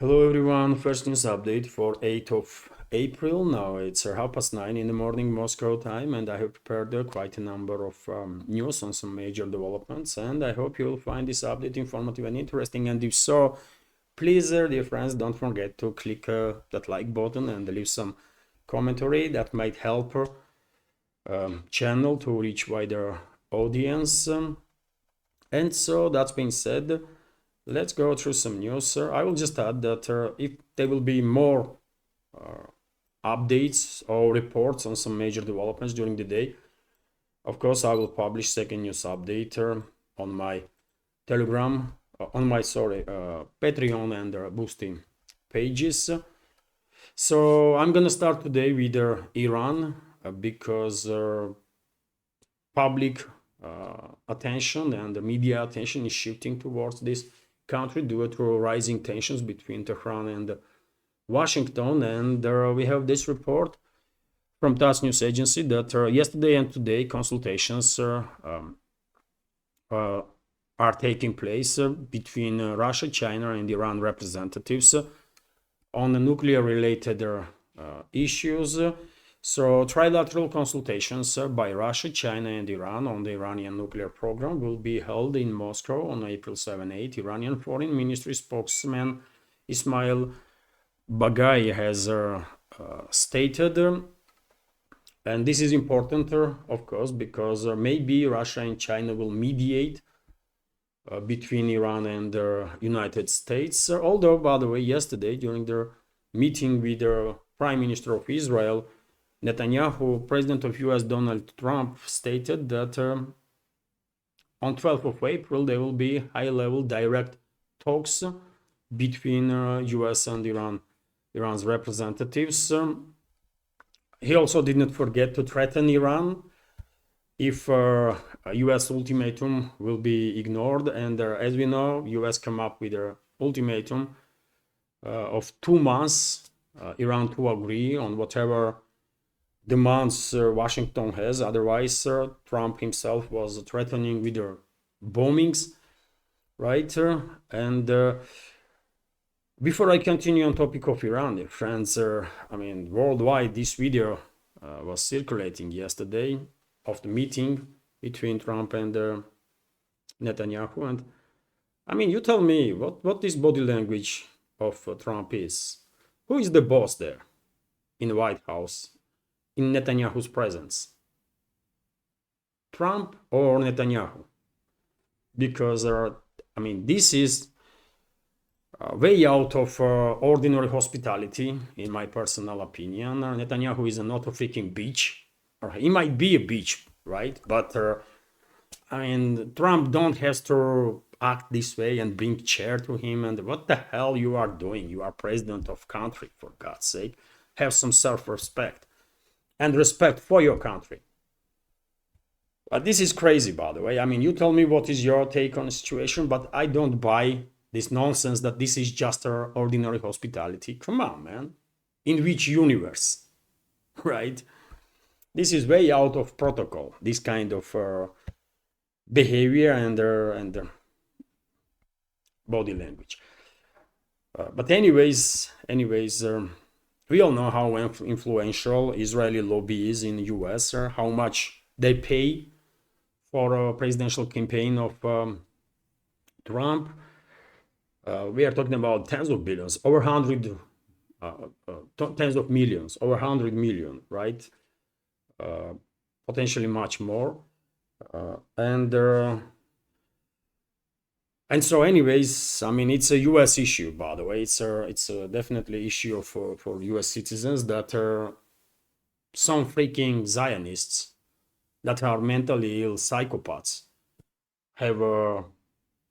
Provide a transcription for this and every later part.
Hello everyone, first news update for 8th of April. Now it's 9:30 in the morning Moscow time, and I have prepared quite a number of news on some major developments, and I hope you'll find this update informative and interesting. And if so, please, dear friends, don't forget to click that like button and leave some commentary that might help channel to reach wider audience. And so that's being said, let's go through some news. I will just add that if there will be more updates or reports on some major developments during the day, of course, I will publish second news update on my Telegram, Patreon and Boosty pages. So I'm gonna start today with Iran because public attention and the media attention is shifting towards this country due to rising tensions between Tehran and Washington. And we have this report from TASS news agency that yesterday and today consultations are taking place between Russia, China, and Iran representatives on the nuclear-related issues. So trilateral consultations by Russia, China, and Iran on the Iranian nuclear program will be held in Moscow on April 7-8. Iranian Foreign Ministry spokesman Ismail Baghai has stated, and this is important, of course, because maybe Russia and China will mediate between Iran and the United States. Although, by the way, yesterday during their meeting with the Prime Minister of Israel, Netanyahu, President of US Donald Trump, stated that on 12th of April there will be high-level direct talks between US and Iran's representatives. He also did not forget to threaten Iran if a US ultimatum will be ignored. And as we know, US come up with an ultimatum of 2 months, Iran to agree on whatever demands Washington has. Otherwise, Trump himself was threatening with the bombings, right? And before I continue on topic of Iran, friends, worldwide, this video was circulating yesterday of the meeting between Trump and Netanyahu. And you tell me what this body language of Trump is. Who is the boss there in the White House? In Netanyahu's presence, Trump or Netanyahu? Because this is way out of ordinary hospitality, in my personal opinion. Netanyahu is not a freaking bitch, or he might be a bitch, right? But Trump don't have to act this way and bring chair to him. And what the hell you are doing? You are president of country, for God's sake. Have some self-respect and respect for your country. But this is crazy, by the way. You tell me what is your take on the situation, but I don't buy this nonsense that this is just ordinary hospitality. Come on, man. In which universe, right? This is way out of protocol, this kind of behavior and body language. But anyways, we all know how influential Israeli lobby is in the US, how much they pay for a presidential campaign of Trump. We are talking about tens of billions, over 100, tens of millions, over 100 million, right? Potentially much more. And so anyways, it's a US issue, by the way. It's a definitely issue for US citizens that are some freaking Zionists that are mentally ill psychopaths have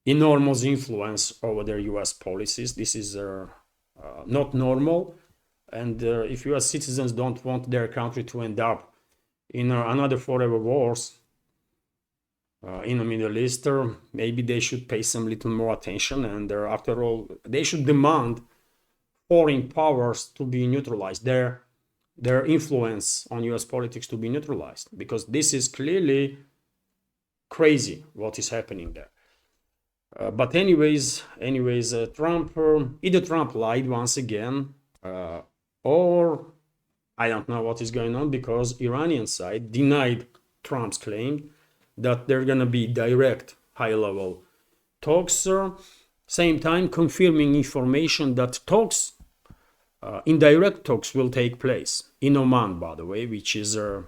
enormous influence over their US policies. This is not normal. And if US citizens don't want their country to end up in another forever wars in the Middle East, maybe they should pay some little more attention. And after all, they should demand foreign powers to be neutralized, their influence on US politics to be neutralized, because this is clearly crazy what is happening there. But anyways, Trump, either Trump lied once again, or I don't know what is going on, because Iranian side denied Trump's claim that they're gonna be direct high-level talks. Same time confirming information that talks, indirect talks, will take place in Oman, by the way, which is a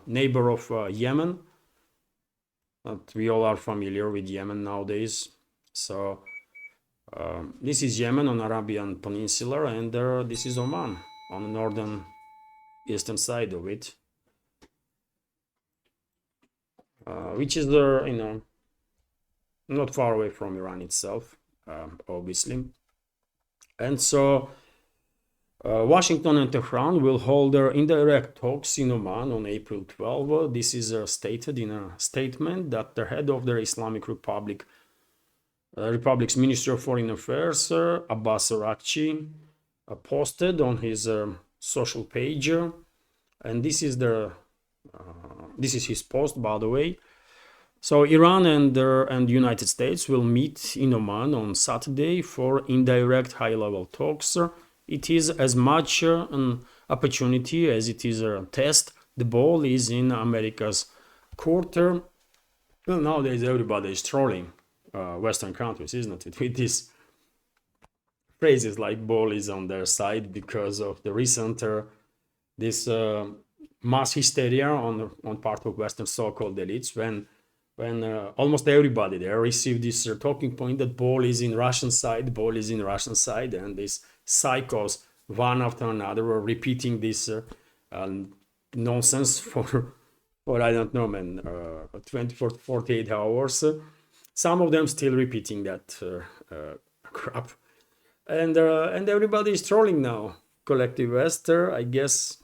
neighbor of Yemen. We all are familiar with Yemen nowadays. So this is Yemen on Arabian Peninsula, and this is Oman on the northern eastern side of it, which is not far away from Iran itself, obviously. And so Washington and Tehran will hold their indirect talks in Oman on April 12. This is stated in a statement that the head of the Islamic Republic's Minister of Foreign Affairs, Abbas Araghchi, posted on his social page, and this is his post, by the way. So Iran and the United States will meet in Oman on Saturday for indirect high-level talks. It is as much an opportunity as it is a test. The ball is in America's court. Well, nowadays everybody is trolling Western countries, isn't it? With these phrases like "ball is on their side" because of the recent this mass hysteria on part of Western so-called elites when almost everybody there received this talking point that ball is in Russian side, and these psychos, one after another, were repeating this nonsense for I don't know, man, 24 to 48 hours. Some of them still repeating that crap, and everybody is trolling now. Collective West, I guess.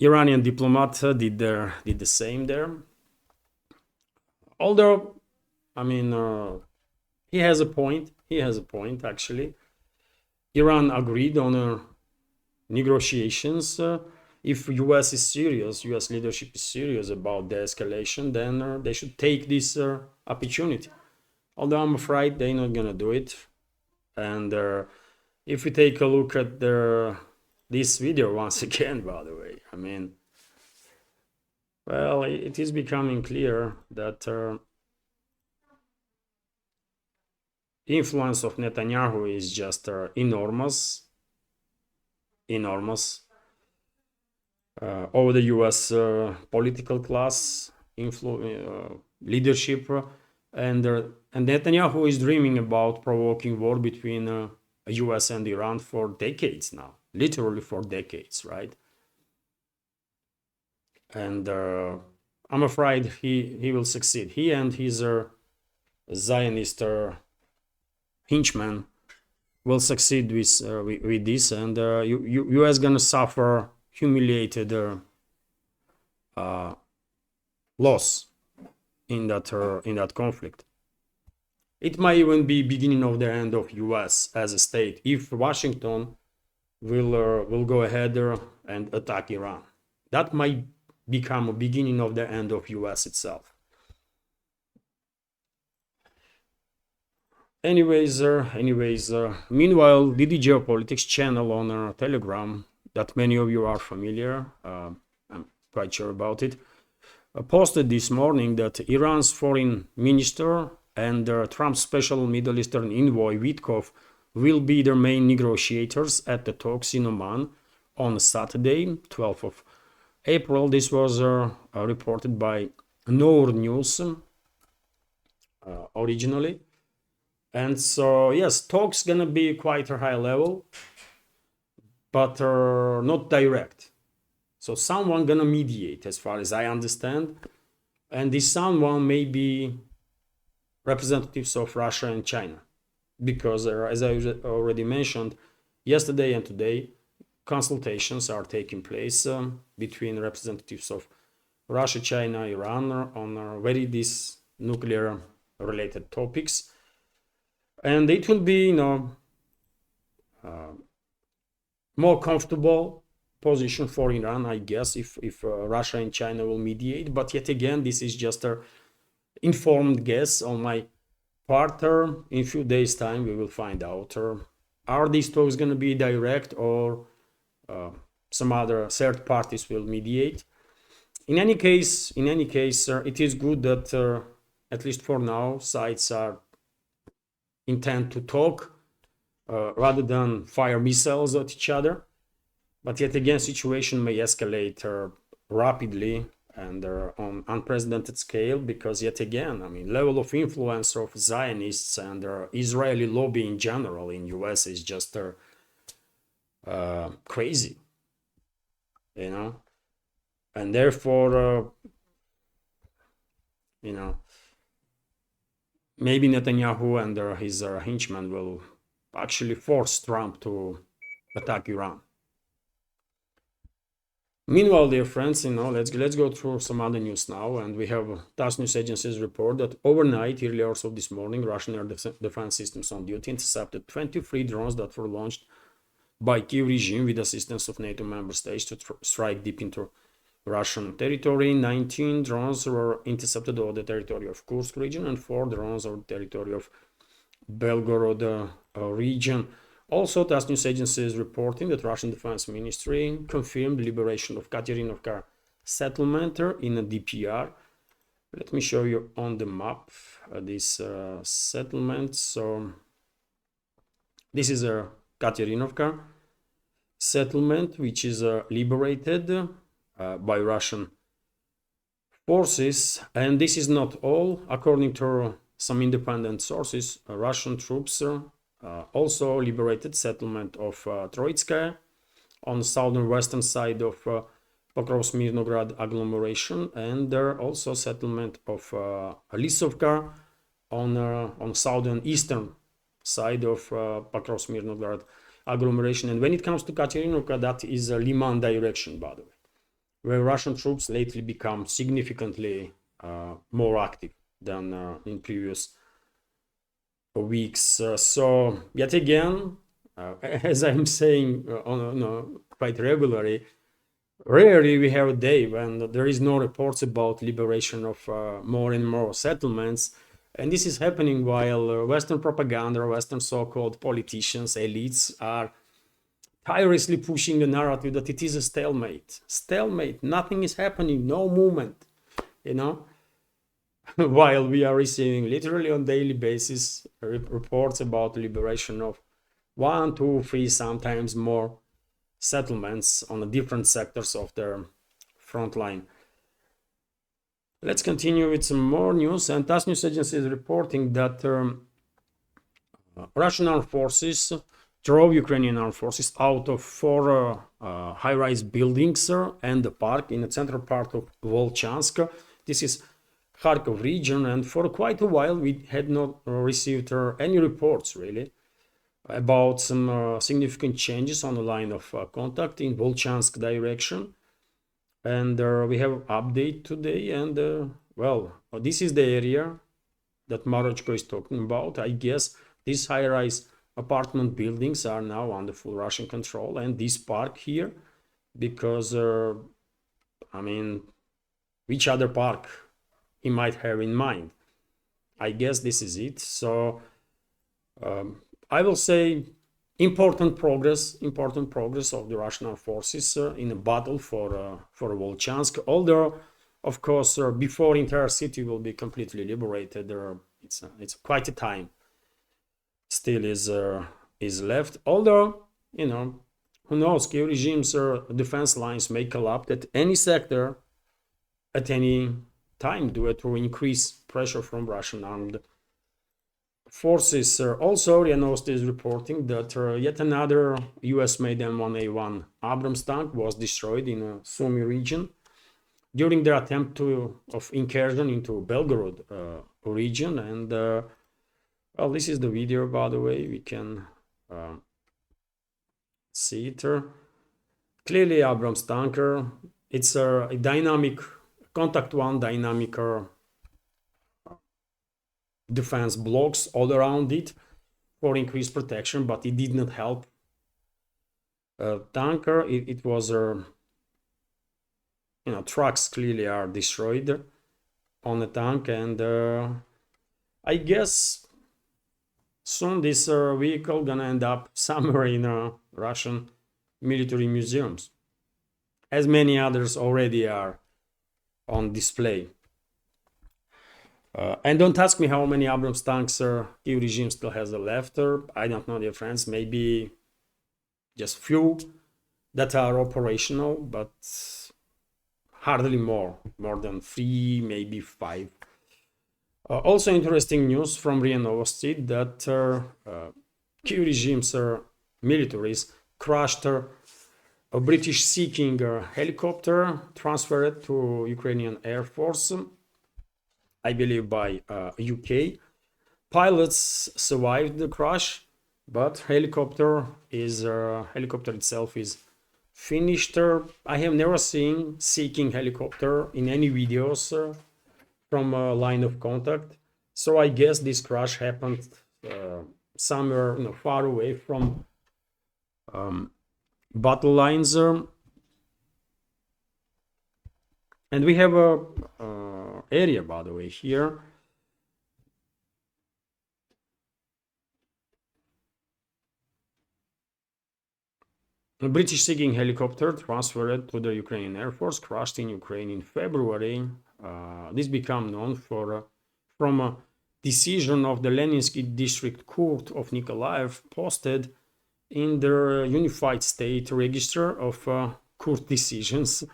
Iranian diplomat did the same there. Although, I mean, he has a point. Actually. Iran agreed on negotiations. If US leadership is serious about the escalation, then they should take this opportunity. Although I'm afraid they're not gonna do it. And if we take a look at this video once again, by the way, I mean, well, it is becoming clear that influence of Netanyahu is just enormous over the US political class, leadership, and Netanyahu is dreaming about provoking war between US and Iran for decades now, literally for decades, right? And I'm afraid he will succeed. He and his Zionist henchman will succeed with this, and US gonna suffer humiliated loss in that conflict. It might even be beginning of the end of US as a state if Washington will go ahead and attack Iran. That might become a beginning of the end of US itself. Anyways, meanwhile, the Geopolitics channel on Telegram, that many of you are familiar, I'm quite sure about it, posted this morning that Iran's foreign minister and Trump's special Middle Eastern envoy Witkoff will be their main negotiators at the talks in Oman on Saturday, 12th of April. This was reported by Noor News originally. And so, yes, talks gonna be quite a high level, but not direct. So someone gonna mediate, as far as I understand. And this someone may be representatives of Russia and China. Because, as I already mentioned, yesterday and today, consultations are taking place between representatives of Russia, China, Iran on these nuclear-related topics. And it will be, more comfortable position for Iran, I guess, if Russia and China will mediate. But yet again, this is just informed guess on my part. In a few days' time, we will find out. Are these talks going to be direct, or some other third parties will mediate? In any case, it is good that at least for now, sides are intent to talk rather than fire missiles at each other. But yet again, situation may escalate rapidly and on unprecedented scale, because yet again, I mean, level of influence of Zionists and Israeli lobby in general in US is just crazy, you know, and therefore, you know, maybe Netanyahu and his henchmen will actually force Trump to attack Iran. Meanwhile, dear friends, let's go through some other news now, and we have TASS news agency's report that overnight, early hours of this morning, Russian air defense systems on duty intercepted 23 drones that were launched by Kiev regime with assistance of NATO member states to strike deep into Russian territory. 19 drones were intercepted over the territory of Kursk region, and 4 drones over the territory of Belgorod region. Also, TASS news agency is reporting that Russian Defense Ministry confirmed the liberation of Katerinovka settlement in a DPR. Let me show you on the map this settlement. So this is a Katerinovka settlement, which is liberated by Russian forces. And this is not all. According to some independent sources, Russian troops also liberated settlement of Troitskaya on the southern western side of Pokrovsk-Mirnograd agglomeration, and also settlement of Lisovka on southern eastern side of Pokrovsk-Mirnograd agglomeration. And when it comes to Katerinovka, that is a Liman direction, by the way, where Russian troops lately become significantly more active than in previous weeks. So yet again, as I'm saying quite regularly, rarely we have a day when there is no reports about liberation of more and more settlements. And this is happening while Western propaganda, Western so-called politicians, elites are tirelessly pushing the narrative that it is a stalemate. Stalemate, nothing is happening, no movement, while we are receiving literally on daily basis reports about the liberation of 1, 2, 3, sometimes more settlements on the different sectors of their front line. Let's continue with some more news. And TASS news agency is reporting that Russian armed forces drove Ukrainian armed forces out of 4 high-rise buildings and the park in the central part of Volchansk. This is Kharkov region, and for quite a while we had not received any reports really about some significant changes on the line of contact in Volchansk direction. And we have update today, and well, this is the area that Marochko is talking about. I guess these high-rise apartment buildings are now under full Russian control, and this park here, because I mean, which other park he might have in mind? I guess this is it. So I will say important progress of the Russian armed forces in a battle for Volchansk. Although, of course, before entire city will be completely liberated, it's quite a time still is left. Although, who knows? Kiev regime's defense lines may collapse at any sector at any time due to increased pressure from Russian armed forces. Also, RIA Novosti is reporting that yet another US-made M1A1 Abrams tank was destroyed in Sumy region during their attempt of incursion into Belgorod region. And well, this is the video, by the way. We can see it. Clearly, Abrams tanker. It's a dynamic contact one dynamic defense blocks all around it for increased protection, but it did not help tanker. It was trucks clearly are destroyed, on a tank, and I guess soon this vehicle gonna end up somewhere in Russian military museums, as many others already are on display. And don't ask me how many Abrams tanks Kiev regime still has left. I don't know, dear friends. Maybe just few that are operational, but hardly more than 3, maybe 5. Also interesting news from RIA Novosti that Kiev regime's militaries crashed a British Seeking helicopter transferred to Ukrainian Air Force, I believe by UK. Pilots survived the crash, but helicopter itself is finished. I have never seen Seeking helicopter in any videos from a line of contact, so I guess this crash happened somewhere far away from battle lines. And we have a area, by the way, here. A British Seeking helicopter transferred to the Ukrainian Air Force crashed in Ukraine in February. This became known from a decision of the Leninsky District Court of Nikolaev posted in the Unified State Register of Court Decisions.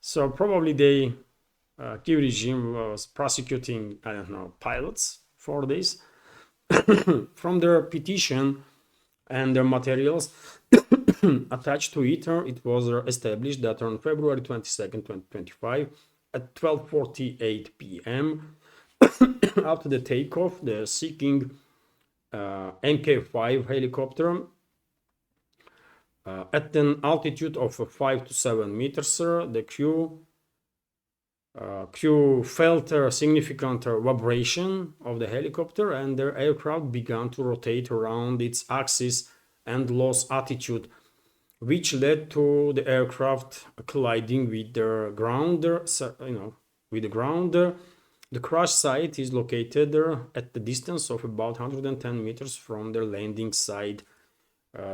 So probably the Kiev regime was prosecuting, I don't know, pilots for this. From their petition and their materials attached to it, it was established that on February 22nd, 2025, at 12:48 p.m., after the takeoff, the Seeking Mk5 helicopter at an altitude of 5 to 7 meters, the crew felt a significant vibration of the helicopter, and the aircraft began to rotate around its axis and lost altitude, which led to the aircraft colliding with the ground. The crash site is located at the distance of about 110 meters from the landing site.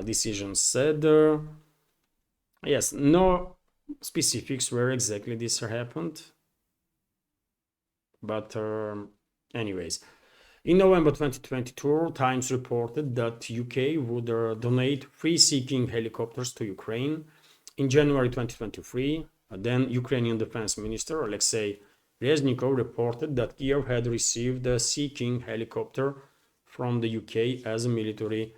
Decision said. Yes, no specifics where exactly this happened, but anyways, in November 2022, Times reported that UK would donate 3 Seeking helicopters to Ukraine. In January 2023, then Ukrainian Defense Minister Alexei Reznikov reported that Kiev had received a Seeking helicopter from the UK as a military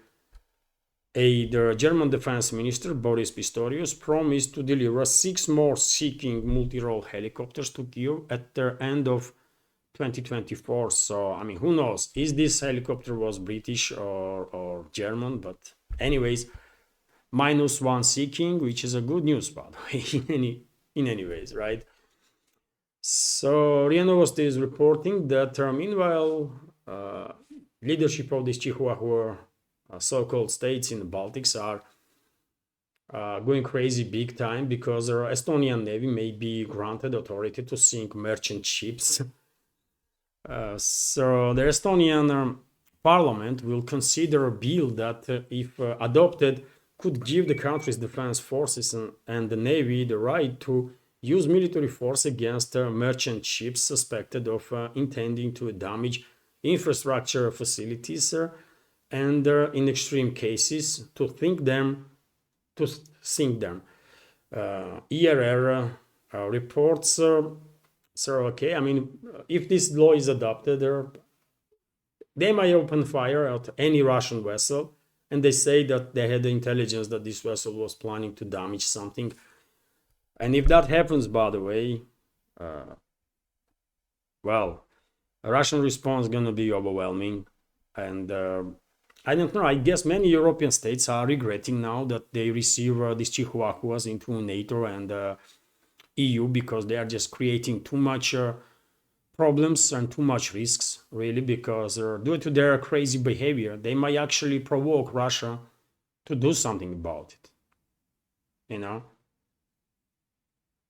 aid. The German Defense Minister Boris Pistorius promised to deliver 6 more Seeking multi-role helicopters to Kiev at the end of 2024. So, I mean, who knows? Is this helicopter was British or German? But anyways, -1 Seeking, which is a good news, by the way, in any ways, right? So, RIA Novosti is reporting that meanwhile, leadership of these Chihuahua so-called states in the Baltics are going crazy big time because Estonian Navy may be granted authority to sink merchant ships. So the Estonian parliament will consider a bill that, if adopted, could give the country's defense forces and the Navy the right to use military force against merchant ships suspected of intending to damage infrastructure facilities and in extreme cases to sink them. ERR reports. So okay, I mean, if this law is adopted, they might open fire at any Russian vessel, and they say that they had the intelligence that this vessel was planning to damage something. And if that happens, by the way, well, a Russian response is gonna be overwhelming, and I don't know. I guess many European states are regretting now that they receive these Chihuahuas into NATO and EU, because they are just creating too much problems and too much risks, really, because due to their crazy behavior, they might actually provoke Russia to do something about it, you know?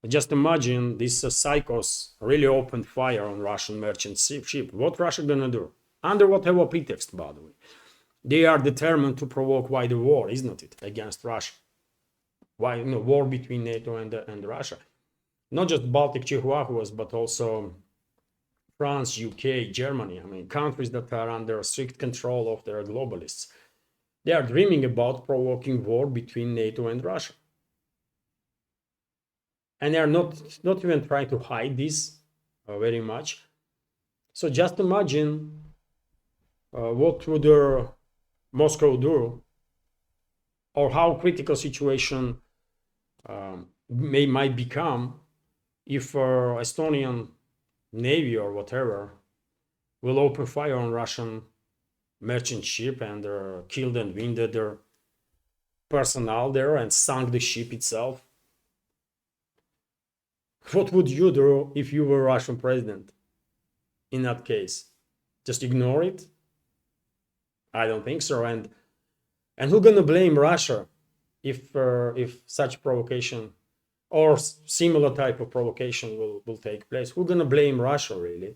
Just imagine these psychos really opened fire on Russian merchant ship. What Russia gonna do? Under whatever pretext, by the way. They are determined to provoke wider war, isn't it, against Russia? Why, war between NATO and Russia? Not just Baltic Chihuahuas, but also France, UK, Germany. I mean, countries that are under strict control of their globalists. They are dreaming about provoking war between NATO and Russia. And they are not even trying to hide this very much. So just imagine what would Moscow do, or how critical situation might become if Estonian Navy or whatever will open fire on Russian merchant ship and killed and wounded their personnel there and sunk the ship itself. What would you do if you were Russian president in that case? Just ignore it? I don't think so. And who's gonna blame Russia if such provocation or similar type of provocation will take place? Who's gonna blame Russia really?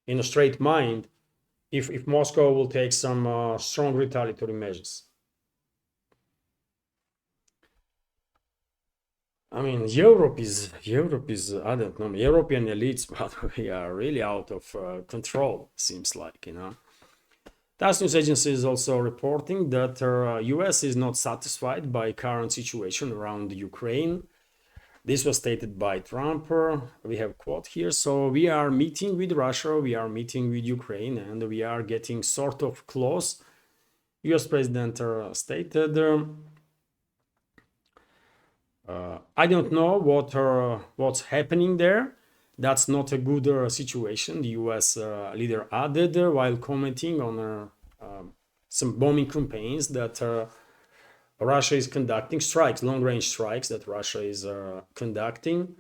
In a straight mind, if Moscow will take some strong retaliatory measures. I mean, Europe is I don't know, European elites, but we are really out of control, seems like, TASS news agency is also reporting that US is not satisfied by current situation around Ukraine. This was stated by Trump. We have quote here. So we are meeting with Russia, we are meeting with Ukraine, and we are getting sort of close. US President stated, I don't know what's happening there. That's not a good situation, the US leader added while commenting on some bombing campaigns that Russia is conducting, strikes, long-range strikes that Russia is conducting.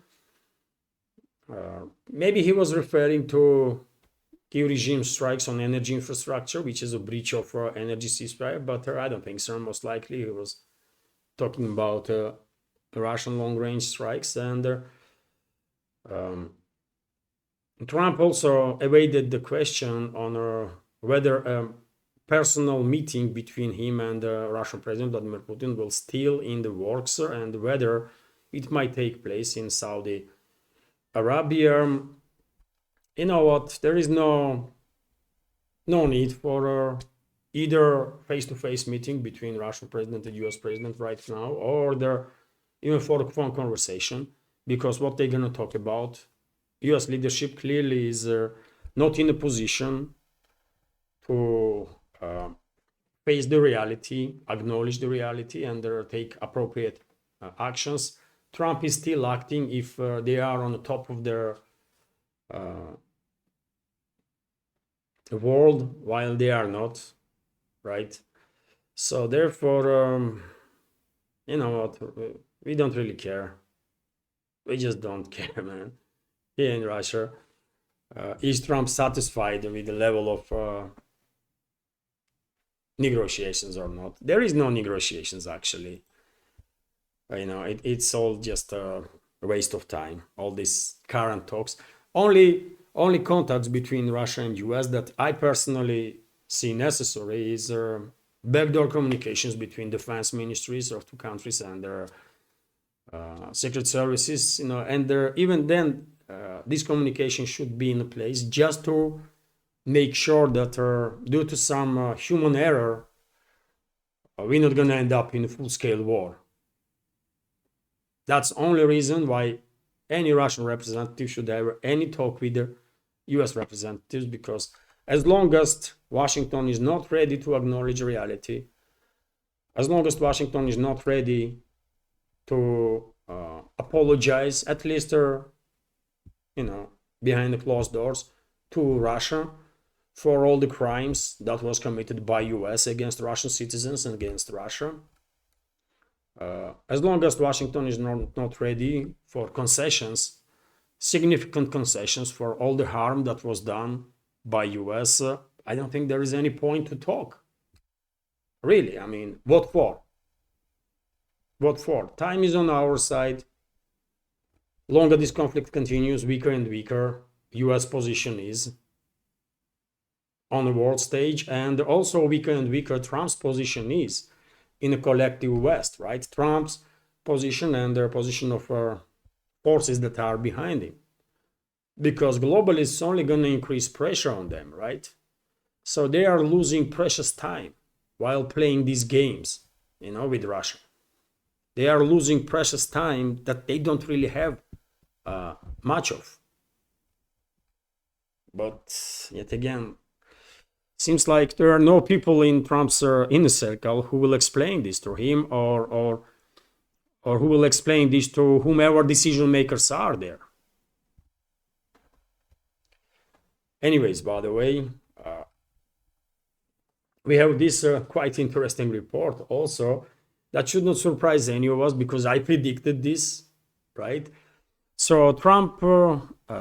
Maybe he was referring to Kiev regime strikes on energy infrastructure, which is a breach of energy ceasefire, but I don't think so. Most likely he was talking about Russian long-range strikes. And Trump also evaded the question on whether a personal meeting between him and Russian President Vladimir Putin will still in the works, and whether it might take place in Saudi Arabia. You know what? There is no need for either face-to-face meeting between Russian President and US President right now, or even for a phone conversation, because what they're gonna talk about, US leadership clearly is not in a position to face the reality, acknowledge the reality, and take appropriate actions. Trump is still acting if they are on the top of their world, while they are not, right? So therefore, you know what, we don't really care. We just don't care, man. Here in Russia, is Trump satisfied with the level of negotiations or not? There is no negotiations, actually. It's all just a waste of time, all these current talks. Only contacts between Russia and US that I personally see necessary is backdoor communications between defense ministries of two countries and their secret services, and even then this communication should be in place just to make sure that due to some human error, we're not going to end up in a full-scale war. That's the only reason why any Russian representative should have any talk with the US representatives, because as long as Washington is not ready to acknowledge reality, as long as Washington is not ready to apologize, at least behind the closed doors, to Russia for all the crimes that was committed by US against Russian citizens and against Russia. As long as Washington is not ready for concessions, significant concessions for all the harm that was done by US, I don't think there is any point to talk. Really, I mean, what for? What for? Time is on our side. longer this conflict continues, weaker and weaker US position is on the world stage, and also weaker and weaker Trump's position is in a collective West, right? Trump's position and the position of forces that are behind him. Because globally it's only going to increase pressure on them, right? So they are losing precious time while playing these games, with Russia. They are losing precious time that they don't really have much of. But yet again, seems like there are no people in Trump's inner circle who will explain this to him, or who will explain this to whomever decision makers are there. Anyways, by the way, we have this quite interesting report also that should not surprise any of us because I predicted this, right? So Trump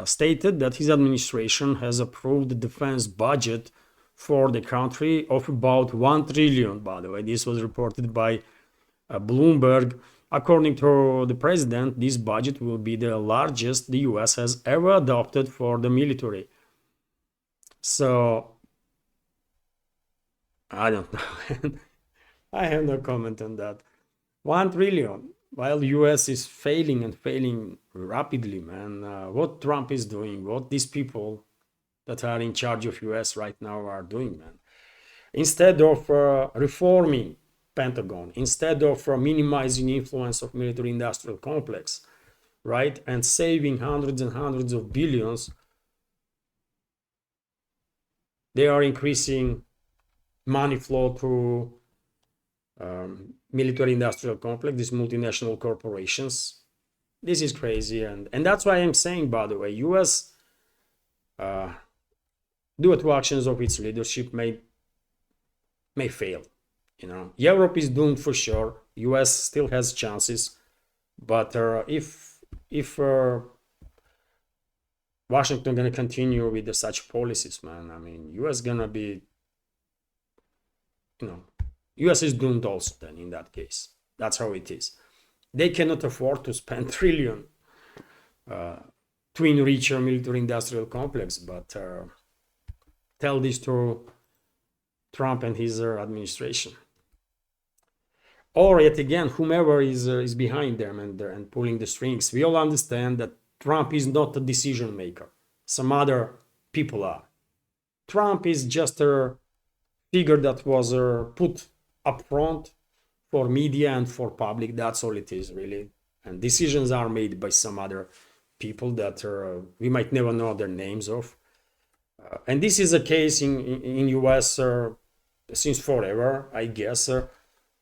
stated that his administration has approved the defense budget for the country of about 1 trillion, by the way. This was reported by Bloomberg. According to the president, this budget will be the largest the US has ever adopted for the military. So, I don't know. I have no comment on that. 1 trillion, while US is failing and failing rapidly, man. What Trump is doing, what these people that are in charge of US right now are doing, man. Instead of reforming Pentagon, instead of minimizing influence of military-industrial complex, right, and saving hundreds and hundreds of billions, they are increasing money flow to military-industrial complex, these multinational corporations. This is crazy, and that's why I'm saying, by the way, US, due to actions of its leadership, may fail. Europe is doomed for sure. US still has chances, but if Washington gonna continue with such policies, man, I mean, US gonna be, US is doomed also then in that case. That's how it is. They cannot afford to spend trillion to enrich a military-industrial complex, but tell this to Trump and his administration. Or yet again, whomever is behind them and pulling the strings. We all understand that Trump is not a decision maker. Some other people are. Trump is just a figure that was put up front for media and for public. That's all it is, really. And decisions are made by some other people that we might never know their names of. And this is a case in US since forever, I guess.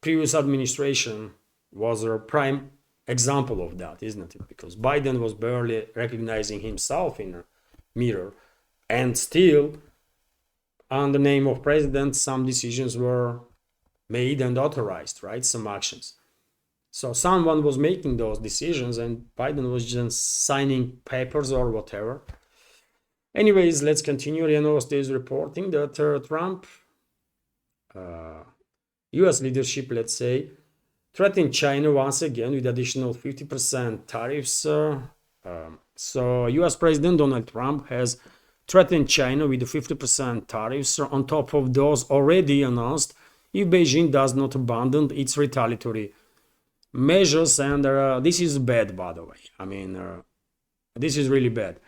Previous administration was a prime example of that, isn't it? Because Biden was barely recognizing himself in a mirror, and still, on the name of president, some decisions were made and authorized, right? Some actions. So someone was making those decisions, and Biden was just signing papers or whatever. Anyways, let's continue. Renault is reporting that Trump, US leadership, let's say, threatened China once again with additional 50% tariffs. So US President Donald Trump has threatened China with the 50% tariffs on top of those already announced if Beijing does not abandon its retaliatory measures. And this is bad, by the way. I mean, this is really bad.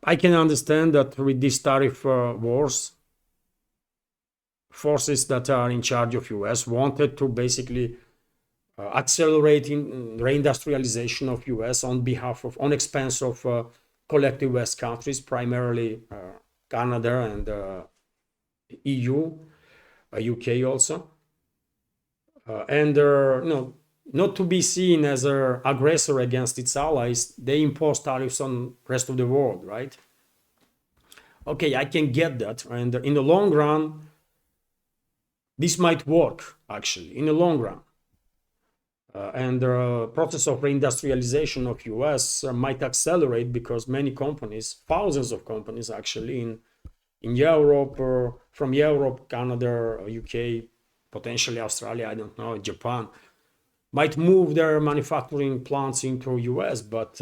I can understand that with these tariff wars, forces that are in charge of US wanted to basically accelerate in reindustrialization of US on expense of collective West countries, primarily Canada and EU, UK also, and not to be seen as an aggressor against its allies, they impose tariffs on rest of the world, right? Okay, I can get that, and in the long run, this might work, actually, in the long run. And the process of reindustrialization of US might accelerate because many companies, thousands of companies actually in Europe, from Europe, Canada, UK, potentially Australia, I don't know, Japan, might move their manufacturing plants into US, but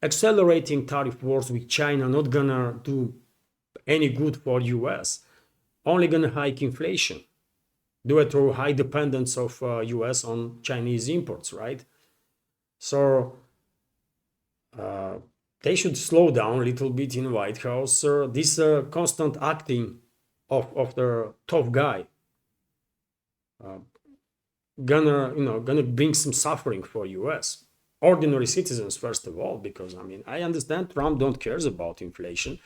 accelerating tariff wars with China not gonna do any good for US, only gonna hike inflation due to high dependence of US on Chinese imports, right? So they should slow down a little bit in White House. This constant acting of the tough guy gonna bring some suffering for US ordinary citizens first of all, because I mean I understand Trump don't cares about inflation.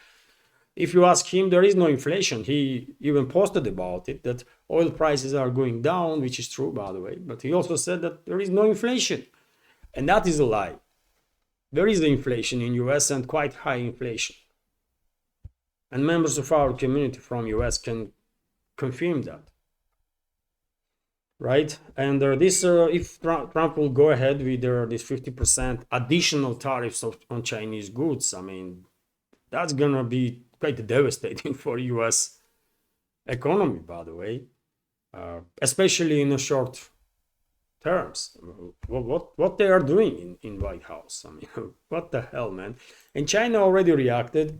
If you ask him, there is no inflation. He even posted about it, that oil prices are going down, which is true, by the way. But he also said that there is no inflation. And that is a lie. There is inflation in US, and quite high inflation. And members of our community from US can confirm that. Right? And if Trump will go ahead with this 50% additional tariffs on Chinese goods, I mean, that's gonna be quite devastating for US economy, by the way, especially in the short terms. What they are doing in White House, I mean, what the hell, man. And China already reacted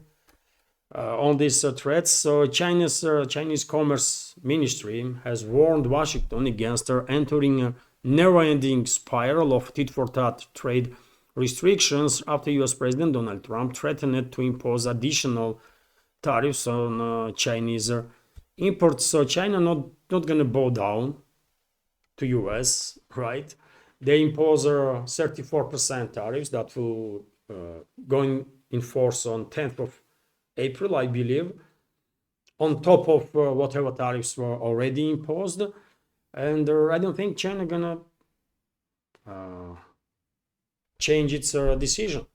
on these threats. So Chinese Commerce Ministry has warned Washington against entering a never-ending spiral of tit-for-tat trade restrictions after US President Donald Trump threatened to impose additional tariffs on Chinese imports. So China not gonna bow down to US, right? They impose 34% tariffs that will go in force on 10th of April, I believe, on top of whatever tariffs were already imposed. And I don't think China gonna change its decision.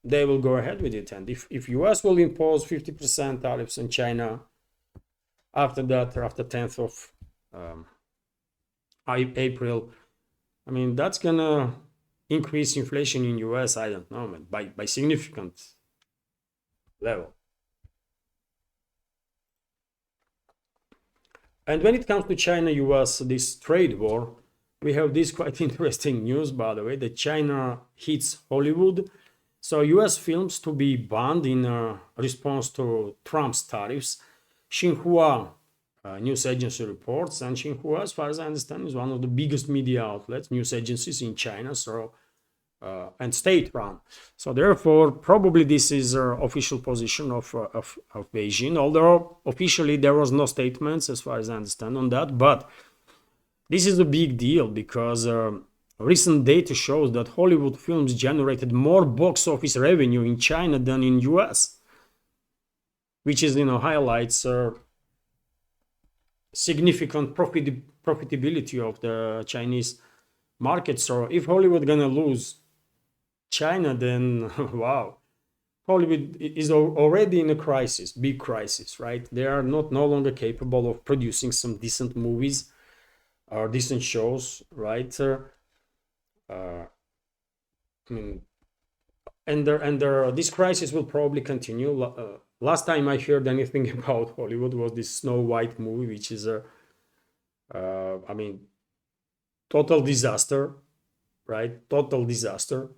They will go ahead with it. And if US will impose 50% tariffs on China after that, or after 10th of April, I mean, that's gonna increase inflation in US, I don't know, man, by significant level. And when it comes to China-US, this trade war, we have this quite interesting news, by the way, that China hits Hollywood. So US films to be banned in response to Trump's tariffs. Xinhua news agency reports, and Xinhua, as far as I understand, is one of the biggest media outlets, news agencies in China, so and state-run. So therefore, probably this is official position of Beijing, although officially there was no statements, as far as I understand, on that. But this is a big deal because recent data shows that Hollywood films generated more box office revenue in China than in US, which is, highlights significant profitability of the Chinese market. So if Hollywood gonna lose China, then wow, Hollywood is already in a crisis, big crisis, right? They are no longer capable of producing some decent movies or decent shows, right? I mean, and this crisis will probably continue. Last time I heard anything about Hollywood was this Snow White movie, which is I mean, total disaster, right? Total disaster.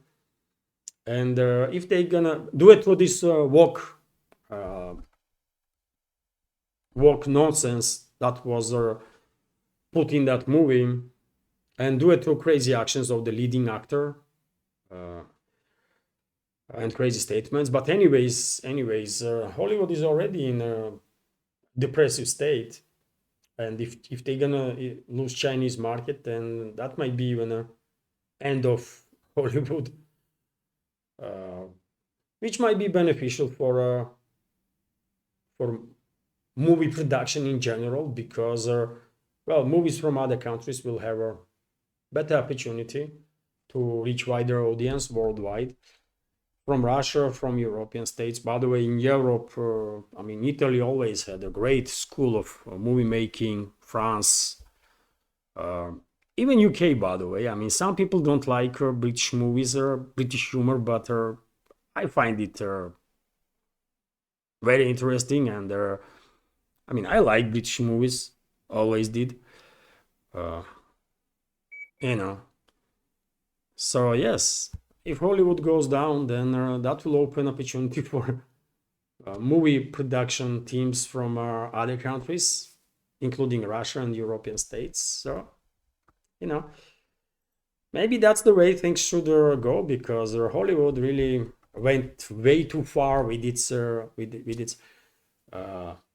And if they're gonna do it through this woke nonsense that was put in that movie, and do it through crazy actions of the leading actor and crazy statements. But anyways, Hollywood is already in a depressive state, and if they're gonna lose Chinese market, then that might be even a end of Hollywood. Which might be beneficial for movie production in general, because movies from other countries will have a better opportunity to reach wider audience worldwide, from Russia, from European states. By the way, in Europe, I mean, Italy always had a great school of movie making. France, even UK, by the way. I mean, some people don't like British movies or British humor, but I find it very interesting. And I mean, I like British movies, always did. You know, So yes, if Hollywood goes down, then that will open opportunity for movie production teams from other countries, including Russia and European states. So, you know, maybe that's the way things should go, because Hollywood really went way too far with its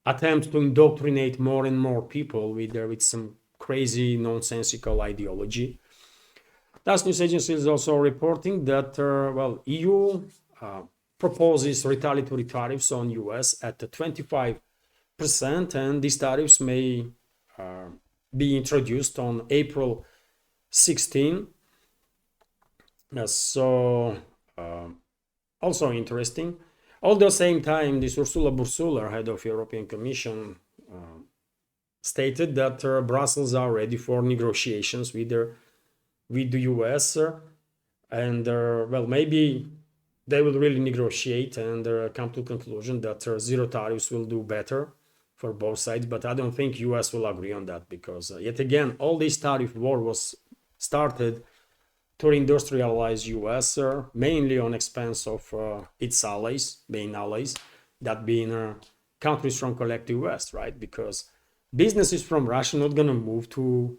attempt to indoctrinate more and more people with some crazy nonsensical ideology. TASS News Agency is also reporting that EU proposes retaliatory tariffs on US at 25%, and these tariffs may be introduced on April 16. So also interesting. At the same time, this Ursula Bursuler, head of European Commission, stated that Brussels are ready for negotiations with the US, and well, maybe they will really negotiate and come to the conclusion that zero tariffs will do better for both sides. But I don't think US will agree on that, because yet again, all this tariff war was started to industrialize US, mainly on expense of its allies, main allies, that being countries from collective West, right? Because businesses from Russia not gonna move to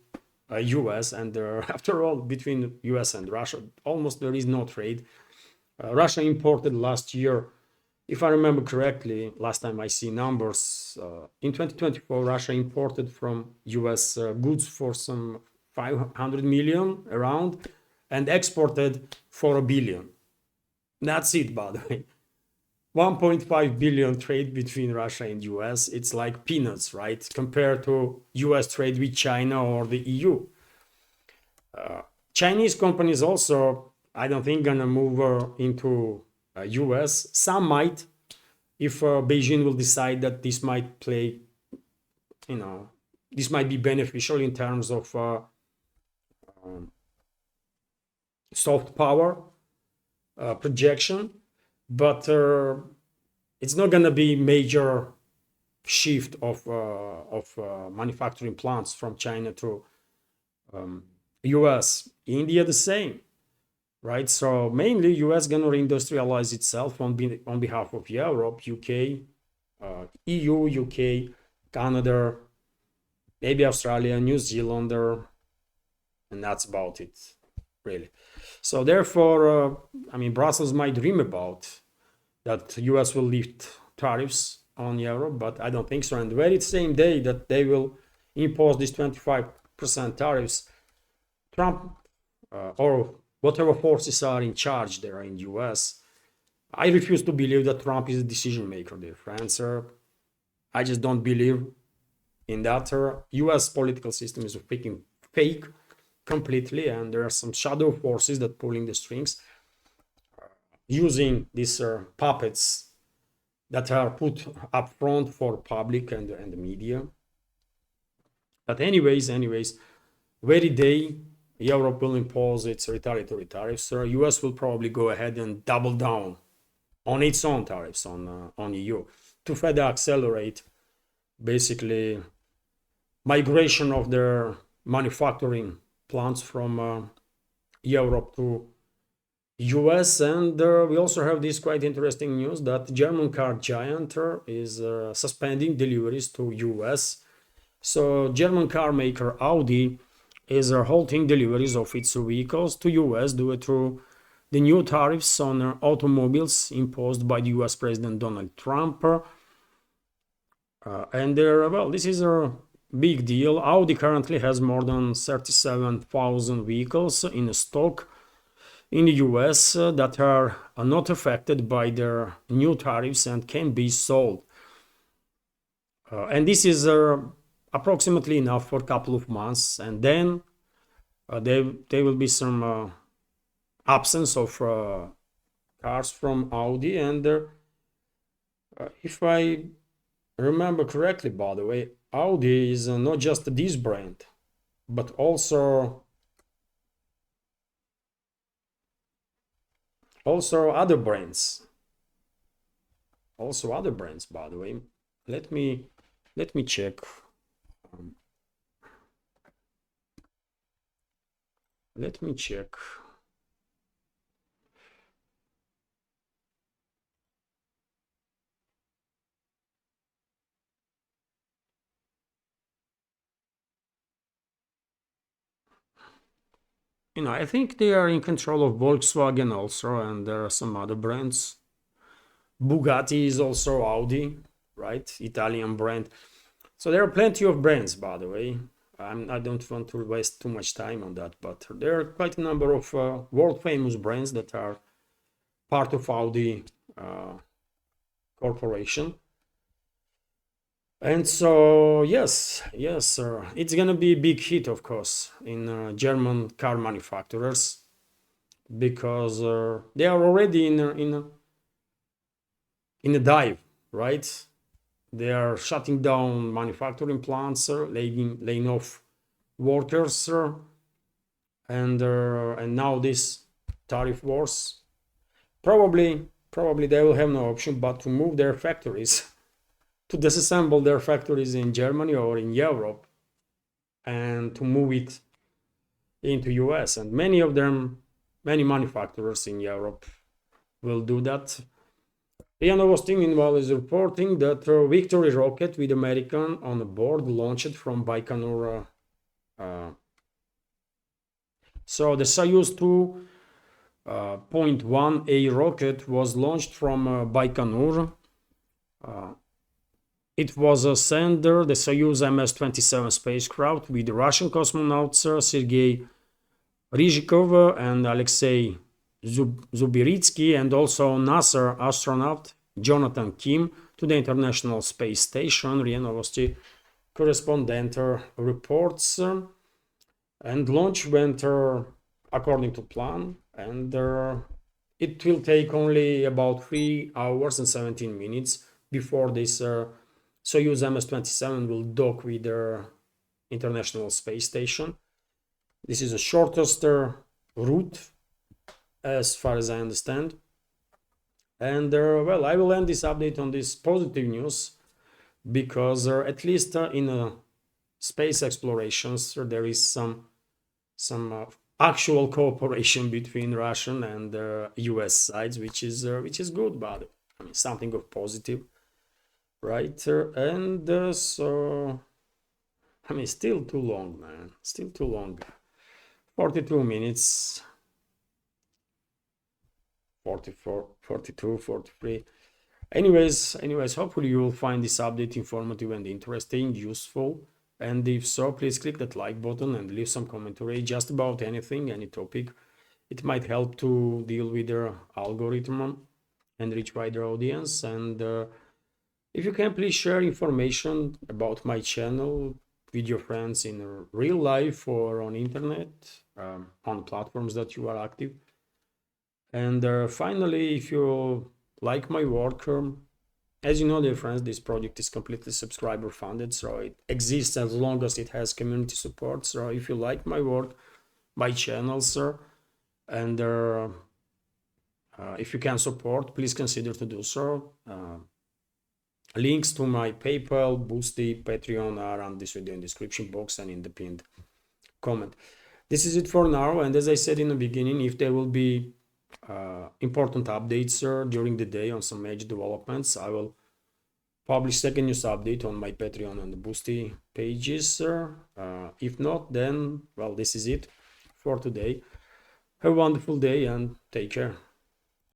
US, and after all, between US and Russia, almost there is no trade. Russia imported last year, if I remember correctly, last time I see numbers, in 2024, Russia imported from US goods for some 500 million around, and exported for $1 billion. That's it, by the way. 1.5 billion trade between Russia and US. It's like peanuts, right? Compared to US trade with China or the EU. Chinese companies also, I don't think, gonna move into US. Some might, if Beijing will decide that this might play, this might be beneficial in terms of soft power projection, but it's not going to be major shift of manufacturing plants from China to US. India the same, right? So mainly US going to reindustrialize itself on behalf of Europe, UK, EU, UK, Canada, maybe Australia, New Zealand, and that's about it, really. So therefore, Brussels might dream about that US will lift tariffs on Europe, but I don't think so. And the very same day that they will impose these 25% tariffs, Trump or whatever forces are in charge there in US, I refuse to believe that Trump is a decision maker there, friends. I just don't believe in that. US political system is a freaking fake completely, and there are some shadow forces that pulling the strings, using these puppets that are put up front for public and the media. But anyways, very day Europe will impose its retaliatory tariffs. US will probably go ahead and double down on its own tariffs on EU to further accelerate basically migration of their manufacturing plants from Europe to US. And we also have this quite interesting news that German car giant is suspending deliveries to US. So German car maker Audi is halting deliveries of its vehicles to US due to the new tariffs on automobiles imposed by the US President Donald Trump. And this is a big deal. Audi currently has more than 37,000 vehicles in stock in the US that are not affected by their new tariffs and can be sold. And this is approximately enough for a couple of months, and then there will be some absence of cars from Audi. And if I remember correctly, by the way, Audi is not just this brand, but also other brands. Also other brands, by the way. Let me check. Let me check I think they are in control of Volkswagen also, and there are some other brands. Bugatti is also Audi, right? Italian brand. So there are plenty of brands, by the way. I don't want to waste too much time on that, but there are quite a number of world famous brands that are part of Audi corporation. And so, yes, sir, it's gonna be a big hit, of course, in German car manufacturers because they are already in a dive, right? They are shutting down manufacturing plants, laying off workers, and now this tariff wars. Probably they will have no option but to move their factories, to disassemble their factories in Germany or in Europe, and to move it into US. And many manufacturers in Europe will do that. RIA Novosti, meanwhile, is reporting that a Victory rocket with American on board launched from Baikonur. So the Soyuz 2.1A rocket was launched from Baikonur. It was a sender, the Soyuz MS-27 spacecraft with Russian cosmonauts Sergei Ryzhikov and Alexei Zubiritsky, and also NASA astronaut Jonathan Kim to the International Space Station. RIA Novosti correspondent reports, and launch went according to plan, and it will take only about 3 hours and 17 minutes before this Soyuz MS-27 will dock with the International Space Station. This is the shortest route as far as I understand. And well, I will end this update on this positive news because at least in space explorations there is some actual cooperation between Russian and US sides, which is good, but I mean something of positive, right? And so I mean still too long, man, still too long. 42 minutes. 44, 42, 43. Anyways, hopefully you will find this update informative and interesting, useful. And if so, please click that like button and leave some commentary just about anything, any topic. It might help to deal with the algorithm and reach wider audience. And if you can, please share information about my channel with your friends in real life or on internet, on platforms that you are active. And finally, if you like my work, as you know, dear friends, this project is completely subscriber funded, so it exists as long as it has community support. So if you like my work, my channel, sir, and if you can support, please consider to do so. Links to my PayPal, Boosty, Patreon are on this video in description box and in the pinned comment. This is it for now, and as I said in the beginning, if there will be important updates during the day on some major developments, I will publish second news update on my Patreon and the Boosty pages. If not, then well, this is it for today. Have a wonderful day and take care.